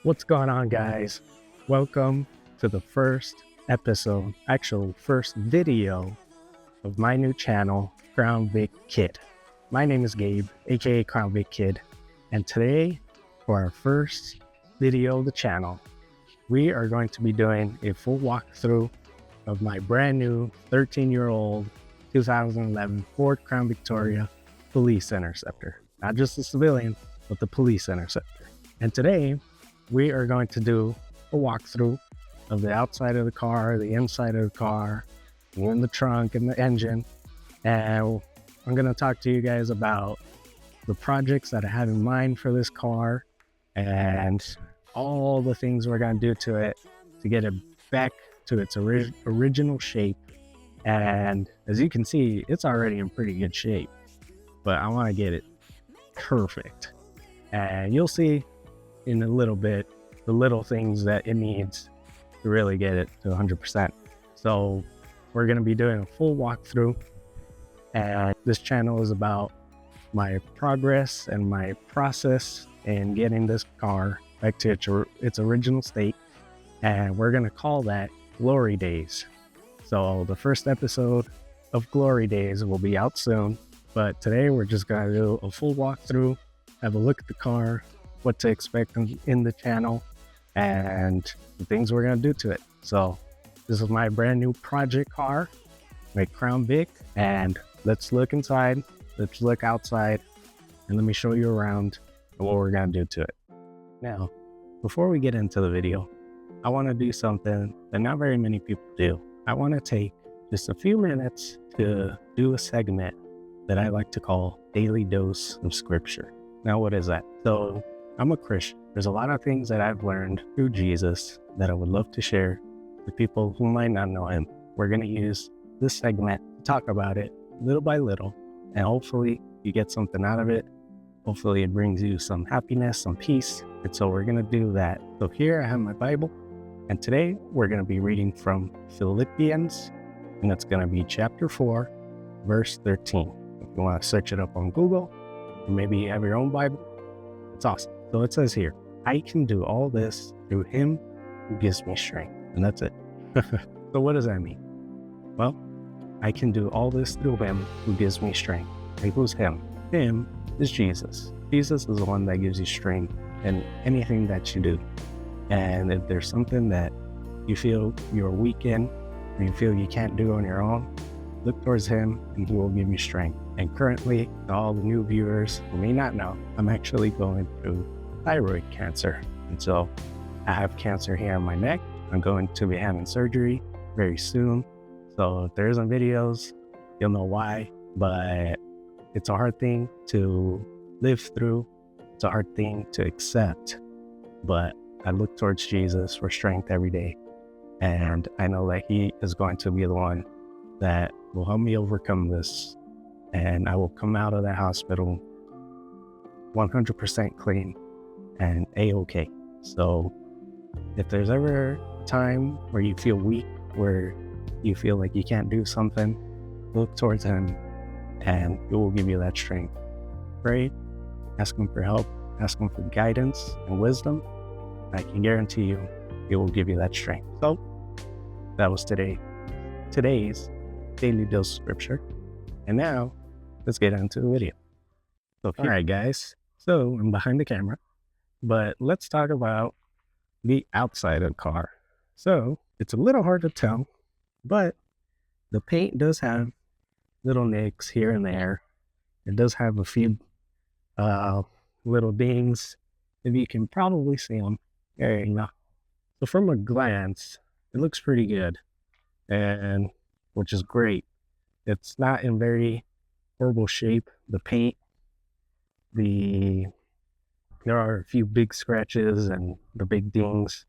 What's going on, guys? Welcome to the first episode, actual first video of my new channel, Crown Vic Kid. My name is Gabe, aka Crown Vic Kid, and today, for our first video of the channel, we are going to be doing a full walkthrough of my brand new 13-year-old 2011 Ford Crown Victoria Police Interceptor. Not just the civilian, but the Police Interceptor. And today, we are going to do a walkthrough of the outside of the car, the inside of the car, in the trunk and the engine. And I'm going to talk to you guys about the projects that I have in mind for this car and all the things we're going to do to it to get it back to its original shape. And as you can see, it's already in pretty good shape, but I want to get it perfect. And you'll see in a little bit the little things that it needs to really get it to 100%. So we're going to be doing a full walkthrough, and this channel is about my progress and my process in getting this car back to its original state, and we're going to call that Glory Days. So the first episode of Glory Days will be out soon, but today we're just going to do a full walkthrough, have a look at the car, what to expect in the channel, and the things we're going to do to it. So this is my brand new project car, my Crown Vic, and let's look inside, let's look outside, and let me show you around and what we're going to do to it. Now, before we get into the video, I want to do something that not very many people do. I want to take just a few minutes to do a segment that I like to call Daily Dose of Scripture. Now, what is that? So I'm a Christian. There's a lot of things that I've learned through Jesus that I would love to share with people who might not know him. We're going to use this segment to talk about it little by little, and hopefully you get something out of it. Hopefully it brings you some happiness, some peace. And so we're going to do that. So here I have my Bible, and today we're going to be reading from Philippians, and it's going to be chapter 4, verse 13. If you want to search it up on Google, or maybe you have your own Bible, it's awesome. So it says here, I can do all this through him who gives me strength. And that's it. So what does that mean? Well, I can do all this through him who gives me strength. And who's him? Him is Jesus. Jesus is the one that gives you strength in anything that you do. And if there's something that you feel you're weak in, or you feel you can't do on your own, look towards him and he will give you strength. And currently, to all the new viewers who may not know, I'm actually going through thyroid cancer. And so I have cancer here on my neck. I'm going to be having surgery very soon. So if there isn't videos, you'll know why. But it's a hard thing to live through. It's a hard thing to accept. But I look towards Jesus for strength every day. And I know that he is going to be the one that will help me overcome this. And I will come out of that hospital 100% clean and A-okay. So if there's ever a time where you feel weak, where you feel like you can't do something, look towards him and he will give you that strength. Pray, ask him for help, ask him for guidance and wisdom. I can guarantee you, he will give you that strength. So that was today's Daily Dose of Scripture. And now let's get into the video. So, all right, guys. So I'm behind the camera, but let's talk about the outside of the car. So it's a little hard to tell, but the paint does have little nicks here and there. It does have a few little dings. If you can probably see them. There you go. So from a glance, it looks pretty good, and which is great. It's not in very horrible shape. The paint, there are a few big scratches and the big dings,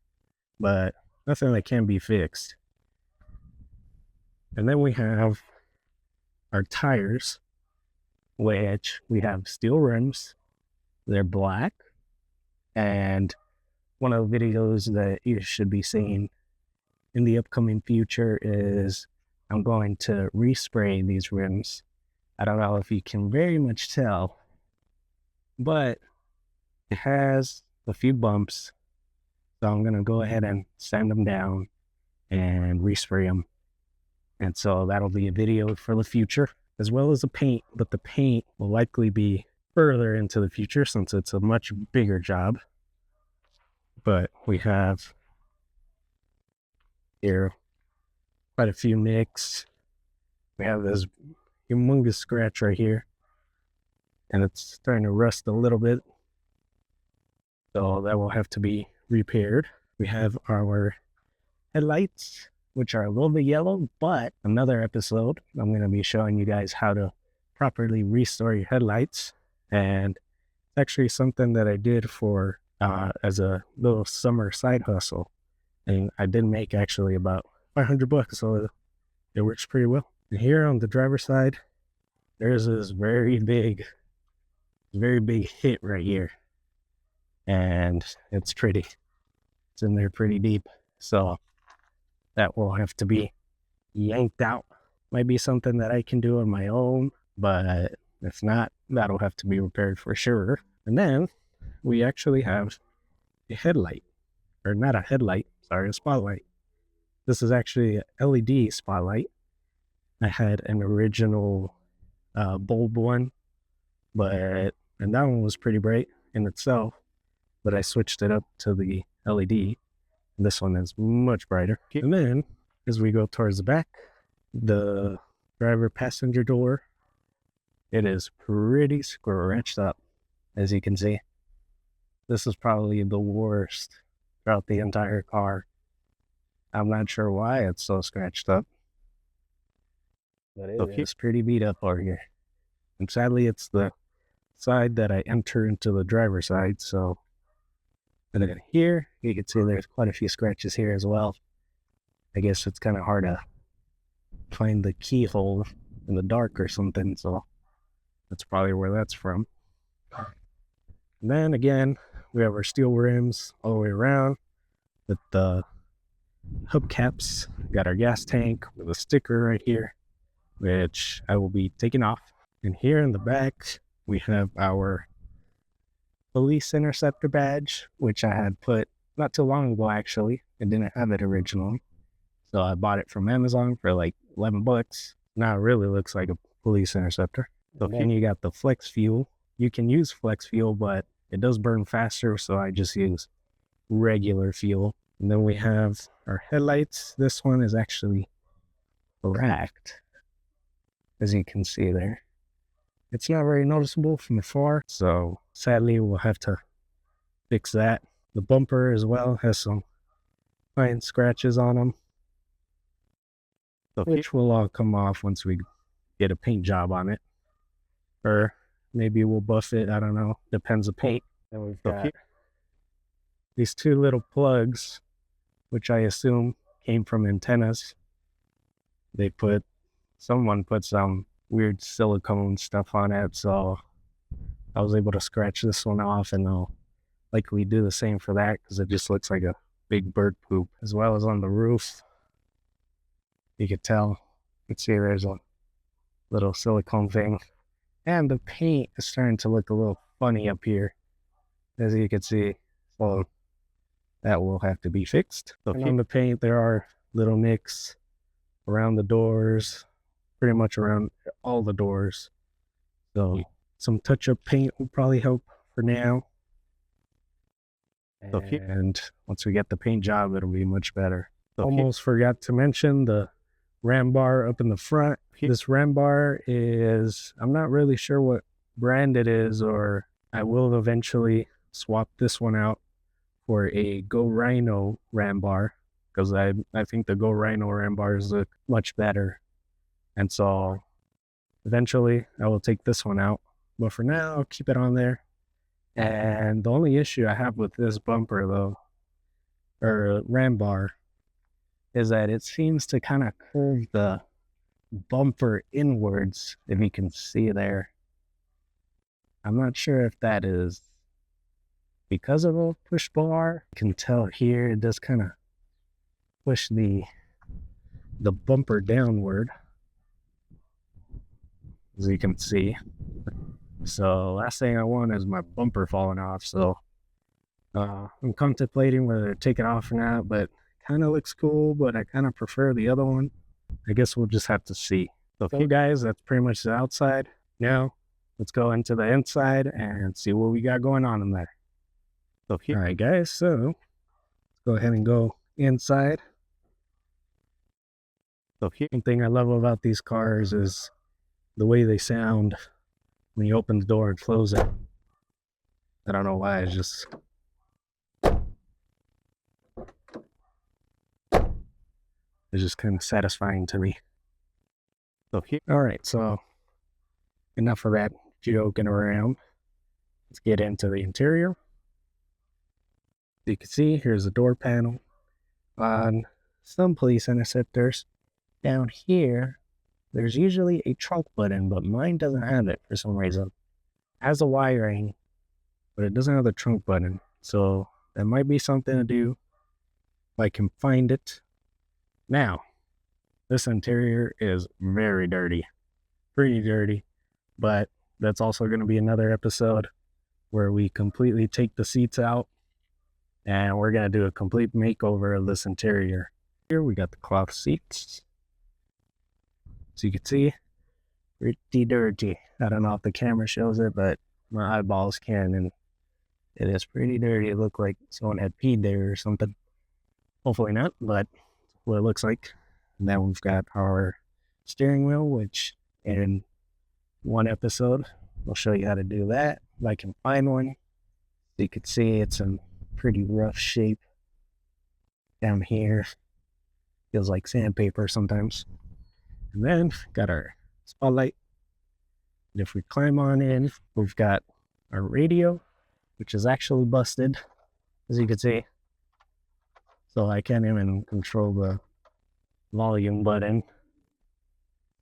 but nothing that can be fixed. And then we have our tires, which we have steel rims. They're black, and one of the videos that you should be seeing in the upcoming future is I'm going to respray these rims. I don't know if you can very much tell, but it has a few bumps So I'm going to go ahead and sand them down and respray them. And so that'll be a video for the future, as well as the paint, but the paint will likely be further into the future since it's a much bigger job. But we have here quite a few nicks. We have this humongous scratch right here, and it's starting to rust a little bit, so that will have to be repaired. We have our headlights, which are a little bit yellow, but another episode I'm going to be showing you guys how to properly restore your headlights. And it's actually something that I did for as a little summer side hustle, and I did make actually about $500, so it works pretty well. And here on the driver's side, there's this very big hit right here, and it's in there pretty deep, so that will have to be yanked out. Might be something that I can do on my own, but if not, that'll have to be repaired for sure. And then we actually have a headlight, or not a headlight, sorry, a spotlight. This is actually an LED spotlight. I had an original bulb one, and that one was pretty bright in itself, but I switched it up to the LED. This one is much brighter. And then as we go towards the back, the driver passenger door, it is pretty scratched up, as you can see. This is probably the worst throughout the entire car. I'm not sure why it's so scratched up, but it's pretty beat up over here. And sadly, it's the side that I enter into the driver's side, so. And then here, you can see there's quite a few scratches here as well. I guess it's kind of hard to find the keyhole in the dark or something, so that's probably where that's from. And then again, we have our steel rims all the way around with the hubcaps. Got our gas tank with a sticker right here, which I will be taking off. And here in the back, we have our police interceptor badge, which I had put not too long ago actually. I didn't have it originally, so I bought it from Amazon for like $11. Now it really looks like a police interceptor. So then you got the flex fuel. You can use flex fuel, but it does burn faster, so I just use regular fuel. And then we have our headlights. This one is actually cracked, as you can see there. It's not very noticeable from afar, so sadly we'll have to fix that. The bumper as well has some fine scratches on them, which will all come off once we get a paint job on it. Or maybe we'll buff it, I don't know, depends on paint. Then we've got these two little plugs, which I assume came from antennas. Someone put some weird silicone stuff on it, so I was able to scratch this one off, and I'll likely do the same for that because it just looks like a big bird poop. As well as on the roof, you could tell, you can see there's a little silicone thing, and the paint is starting to look a little funny up here, as you can see, so that will have to be fixed. So on the paint, there are little nicks around the doors, pretty much around all the doors. So some touch-up paint will probably help for now. And once we get the paint job, it'll be much better. Almost forgot to mention the ram bar up in the front. This ram bar is, I'm not really sure what brand it is, or I will eventually swap this one out for a Go Rhino ram bar, because I think the Go Rhino ram bars look much better. And so eventually I will take this one out, but for now I'll keep it on there. And the only issue I have with this bumper though, or ram bar, is that it seems to kind of curve the bumper inwards, if you can see there. I'm not sure if that is because of a push bar. You can tell here it does kind of push the bumper downward, as you can see. So last thing I want is my bumper falling off, so I'm contemplating whether to take it off or not, but kind of looks cool, but I kind of prefer the other one. I guess we'll just have to see. So guys, that's pretty much the outside. Now, let's go into the inside and see what we got going on in there. All right, guys, so let's go ahead and go inside. One thing I love about these cars is the way they sound when you open the door and close it. I don't know why, it's just kind of satisfying to me. All right, so enough of that joking around. Let's get into the interior. As you can see, here's the door panel. On some police interceptors, down here, there's usually a trunk button, but mine doesn't have it for some reason. It has a wiring, but it doesn't have the trunk button. So that might be something to do if I can find it. Now, this interior is very dirty, pretty dirty, but that's also going to be another episode where we completely take the seats out and we're going to do a complete makeover of this interior. Here we got the cloth seats. So you can see, pretty dirty. I don't know if the camera shows it, but my eyeballs can, and it is pretty dirty. It looked like someone had peed there or something. Hopefully not, but what it looks like. And then we've got our steering wheel, which in one episode, we'll show you how to do that, if I can find one. So you can see it's in pretty rough shape down here. Feels like sandpaper sometimes. And then got our spotlight. And if we climb on in, we've got our radio, which is actually busted, as you can see. So I can't even control the volume button,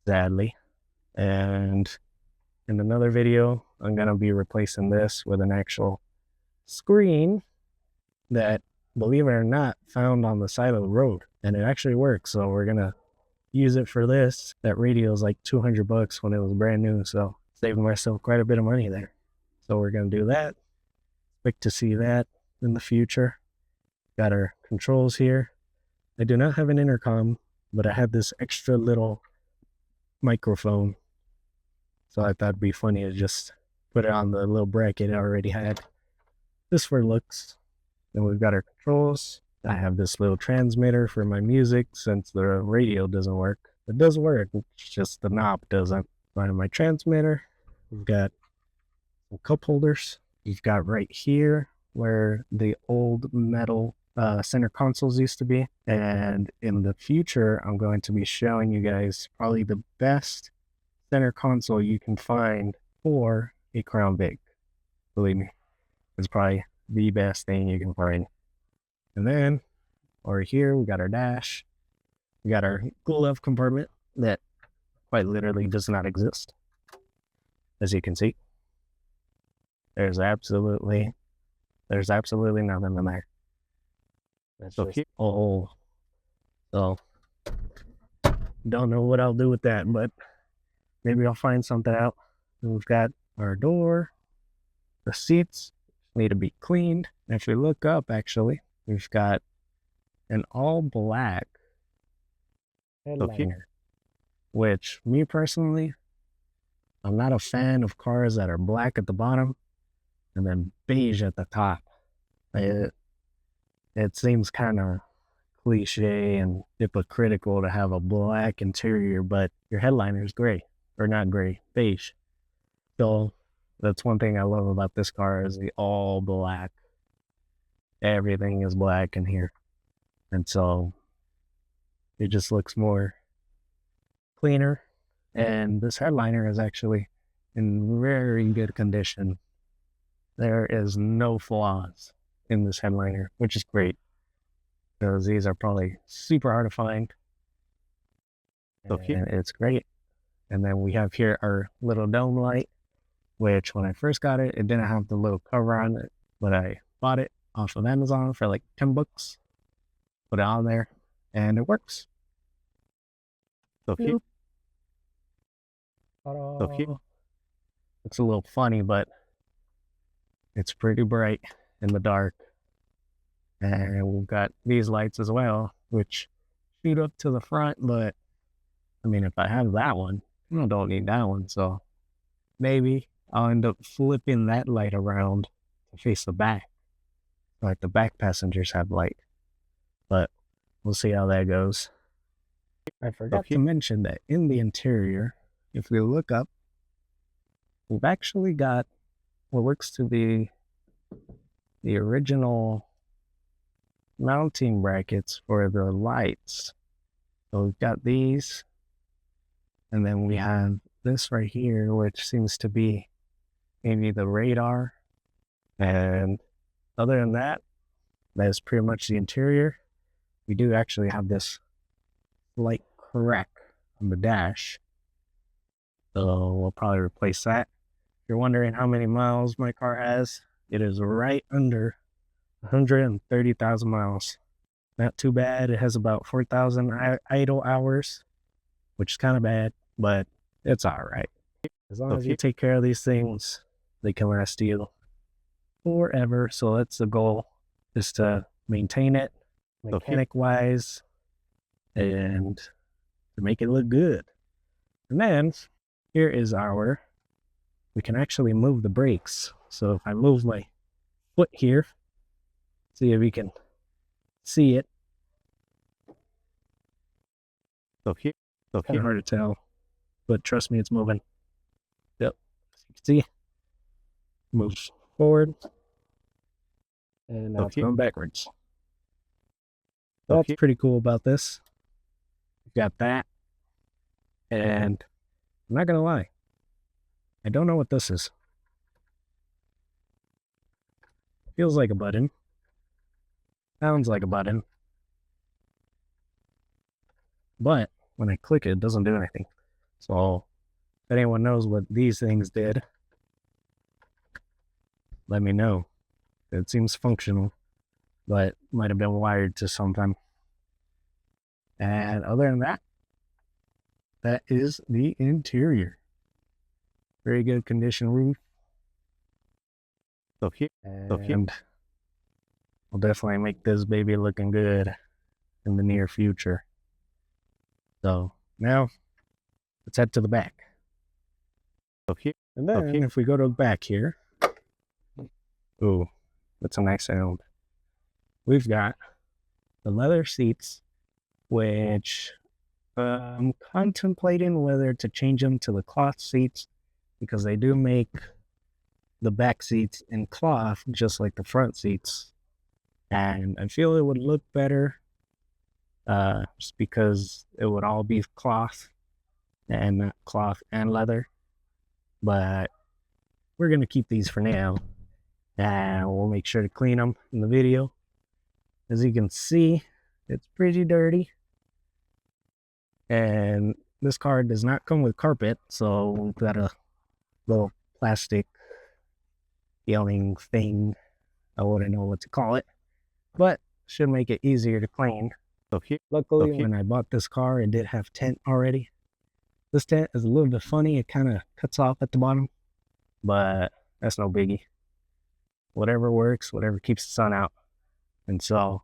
sadly. And in another video, I'm going to be replacing this with an actual screen that, believe it or not, found on the side of the road. And it actually works, so we're going to use it for this. That radio is like $200 when it was brand new, so saving myself quite a bit of money there. So we're going to do that. Expect to see that in the future. Got our controls here. I do not have an intercom, but I have this extra little microphone. So I thought it'd be funny to just put it on the little bracket I already had. This for looks. Then we've got our controls. I have this little transmitter for my music since the radio doesn't work. It does work, it's just the knob doesn't. I have my transmitter. We've got some cup holders. You've got right here where the old metal center consoles used to be. And in the future, I'm going to be showing you guys probably the best center console you can find for a Crown Vic. Believe me, it's probably the best thing you can find. And then over here, we got our dash. We got our glove compartment that quite literally does not exist. As you can see, there's absolutely nothing in there. That's so just so don't know what I'll do with that, but maybe I'll find something out. And we've got our door, the seats need to be cleaned. And if we look up, actually, we've got an all black headliner, which me personally, I'm not a fan of cars that are black at the bottom and then beige at the top. It seems kind of cliche and hypocritical to have a black interior, but your headliner is gray, or not gray, beige. So that's one thing I love about this car is the all black. Everything is black in here. And so it just looks more cleaner. And this headliner is actually in very good condition. There is no flaws in this headliner, which is great, because these are probably super hard to find. And it's great. And then we have here our little dome light, which when I first got it, it didn't have the little cover on it, but I bought it off of Amazon for like $10. Put it on there, and it works. So cute. So cute. It's a little funny, but it's pretty bright in the dark. And we've got these lights as well, which shoot up to the front, but I mean, if I have that one, I don't need that one. So maybe I'll end up flipping that light around to face the back. Like the back passengers have light. But we'll see how that goes. I forgot to mention that in the interior, if we look up, we've actually got what works to be the original mounting brackets for the lights. So we've got these, and then we have this right here, which seems to be maybe the radar. And other than that, that's pretty much the interior. We do actually have this slight crack on the dash, so we'll probably replace that. If you're wondering how many miles my car has, it is right under 130,000 miles. Not too bad. It has about 4,000 idle hours, which is kind of bad, but it's all right. As long as you take care of these things, they can last you forever. So that's the goal, is to maintain it mechanic-wise and to make it look good. And then here is we can actually move the brakes. So if I move my foot here, see if you can see it. Kind of hard to tell, but trust me, it's moving. Yep, as you can see, moves forward, and now it's going backwards. That's pretty cool about this. We've got that, and I'm not gonna lie, I don't know what this is. Feels like a button. Sounds like a button. But when I click it, it doesn't do anything. So if anyone knows what these things did, let me know. It seems functional, but might have been wired to something. And other than that, that is the interior. Very good condition roof. And we'll definitely make this baby looking good in the near future. So now let's head to the back. And then if we go to the back here, ooh, that's a nice sound. We've got the leather seats, which I'm contemplating whether to change them to the cloth seats, because they do make the back seats in cloth just like the front seats, and I feel it would look better just because it would all be cloth and not cloth and leather. But we're gonna keep these for now, and we'll make sure to clean them in the video. As you can see, it's pretty dirty, and this car does not come with carpet, so we've got a little plastic peeling thing. I wouldn't know what to call it, but should make it easier to clean. Luckily, when I bought this car, it did have tent already. This tent is a little bit funny. It kind of cuts off at the bottom, but that's no biggie. Whatever works, whatever keeps the sun out. And so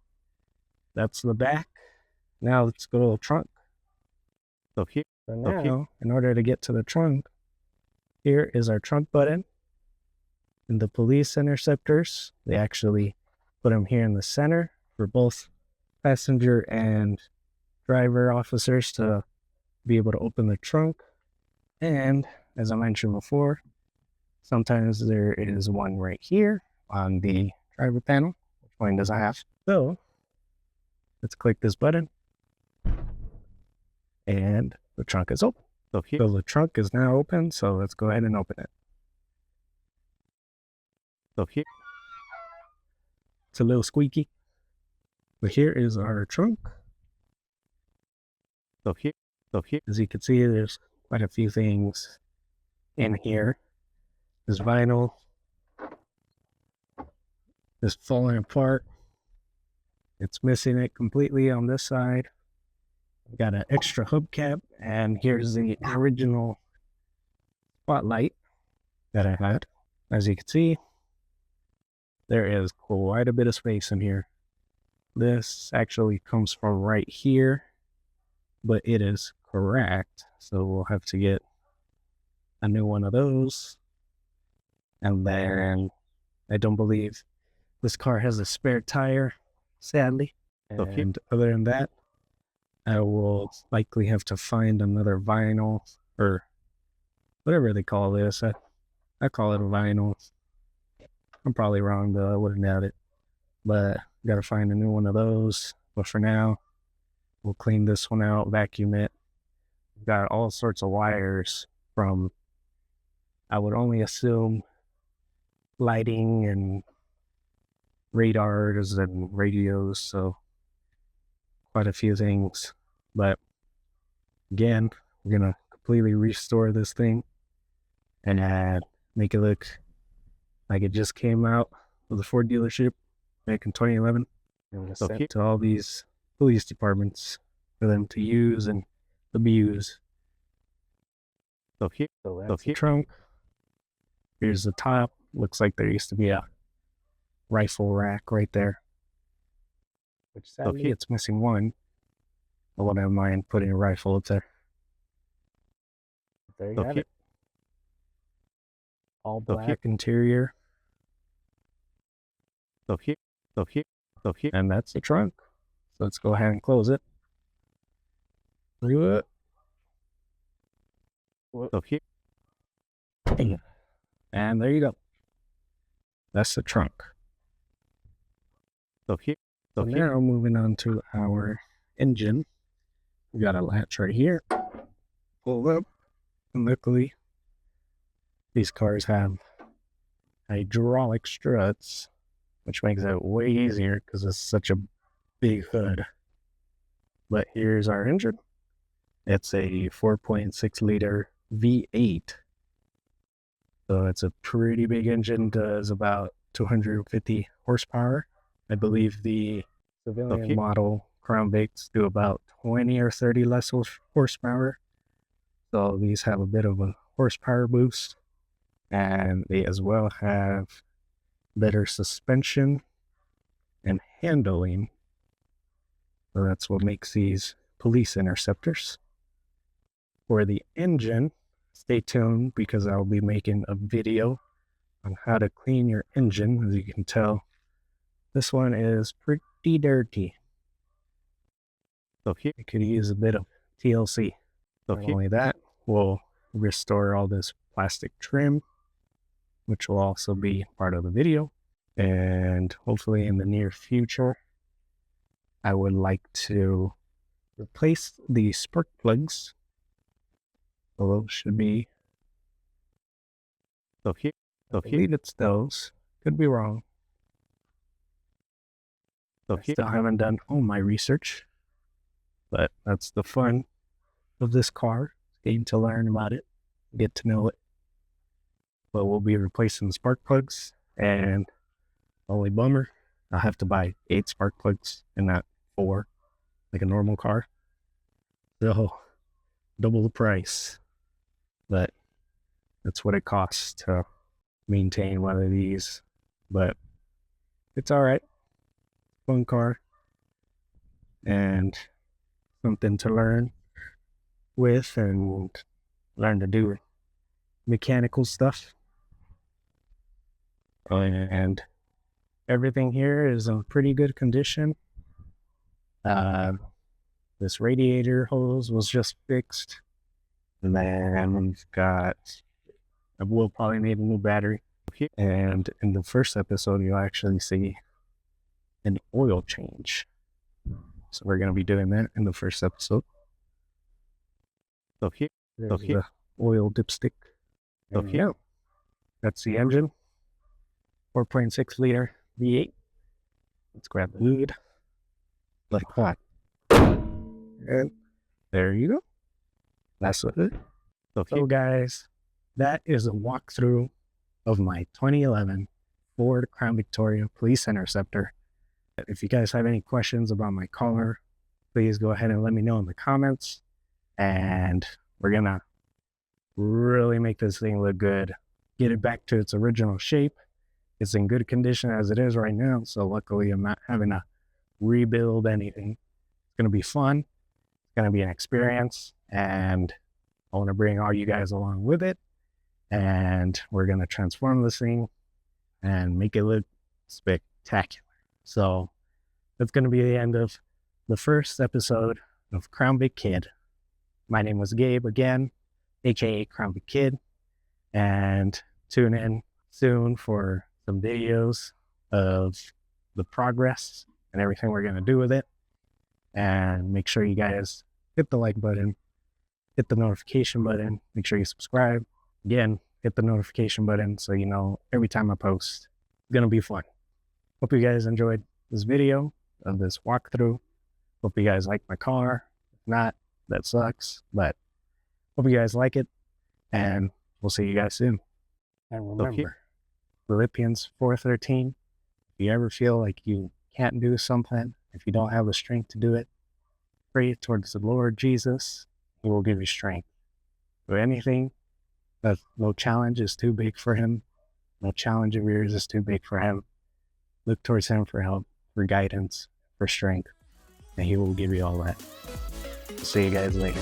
that's the back. Now let's go to the trunk. So now, in order to get to the trunk, here is our trunk button. And the police interceptors, they actually put them here in the center for both passenger and driver officers to be able to open the trunk. And as I mentioned before, sometimes there is one right here on the driver panel, which one does I have. So let's click this button, and the trunk is open. So the trunk is now open, so let's go ahead and open it. It's a little squeaky, but here is our trunk. As you can see, there's quite a few things in here. This vinyl is falling apart. It's missing it completely on this side. We've got an extra hubcap, and here's the original spotlight that I had. As you can see, there is quite a bit of space in here. This actually comes from right here, but it is correct. So we'll have to get a new one of those. And then I don't believe this car has a spare tire, sadly. And other than that, I will likely have to find another vinyl or whatever they call this. I call it a vinyl. I'm probably wrong though. I wouldn't doubt it. But gotta find a new one of those. But for now, we'll clean this one out, vacuum it. We've got all sorts of wires from, I would only assume, lighting and radars and radios. So quite a few things. But again, we're gonna completely restore this thing and make it look like it just came out of the Ford dealership back in 2011. And we'll send it to all these police departments for them to use and abuse. So that's the trunk. Here's the top. Looks like there used to be a rifle rack right there. Which sadly it's missing one. I wouldn't mind putting a rifle up there. There you have it. All black interior. And that's the trunk. So let's go ahead and close it. And there you go. That's the trunk. So now moving on to our engine. We got a latch right here. Pull up. And luckily, these cars have hydraulic struts, which makes it way easier because it's such a big hood. But here's our engine. It's a 4.6 liter V8. So it's a pretty big engine, does about 250 horsepower. I believe the civilian model Crown Vics do about 20 or 30 less horsepower. So these have a bit of a horsepower boost. And they as well have better suspension and handling. So that's what makes these police interceptors. For the engine, stay tuned because I'll be making a video on how to clean your engine. As you can tell, this one is pretty dirty. So it could use a bit of TLC. Not only that, we'll restore all this plastic trim, which will also be part of the video. And hopefully in the near future, I would like to replace the spark plugs. So those should be, I believe it's those. Could be wrong. I still haven't done all my research, but that's the fun of this car, getting to learn about it, get to know it. But we'll be replacing the spark plugs, and only bummer, I'll have to buy 8 spark plugs and not 4, like a normal car. So, double the price. But that's what it costs to maintain one of these. But it's alright. Fun car. And something to learn with and learn to do mechanical stuff. And everything here is in pretty good condition. This radiator hose was just fixed. And then we've got, we'll probably need a new battery. And in the first episode, you'll actually see an oil change. So we're going to be doing that in the first episode. There's the oil dipstick. Yeah, that's the engine. 4.6 liter V8. Let's grab the hood. Like that. And there you go. That's the hood. So guys, that is a walkthrough of my 2011 Ford Crown Victoria Police Interceptor. If you guys have any questions about my car, please go ahead and let me know in the comments. And we're gonna really make this thing look good. Get it back to its original shape. It's in good condition as it is right now. So luckily I'm not having to rebuild anything. It's going to be fun. It's going to be an experience, and I want to bring all you guys along with it. And we're going to transform this thing and make it look spectacular. So that's going to be the end of the first episode of Crown Vic Kid. My name was Gabe again, aka Crown Vic Kid, and tune in soon for some videos of the progress and everything we're going to do with it. And make sure you guys hit the like button, hit the notification button, make sure you subscribe. Again, hit the notification button so you know every time I post. It's going to be fun. Hope you guys enjoyed this video of this walkthrough. Hope you guys like my car. If not, that sucks, but hope you guys like it, and we'll see you guys soon. And remember, Philippians 4:13, if you ever feel like you can't do something, if you don't have the strength to do it, pray towards the Lord Jesus. He will give you strength. Do anything, that no challenge is too big for him. No challenge of yours is too big for him. Look towards him for help, for guidance, for strength, and he will give you all that. See you guys later.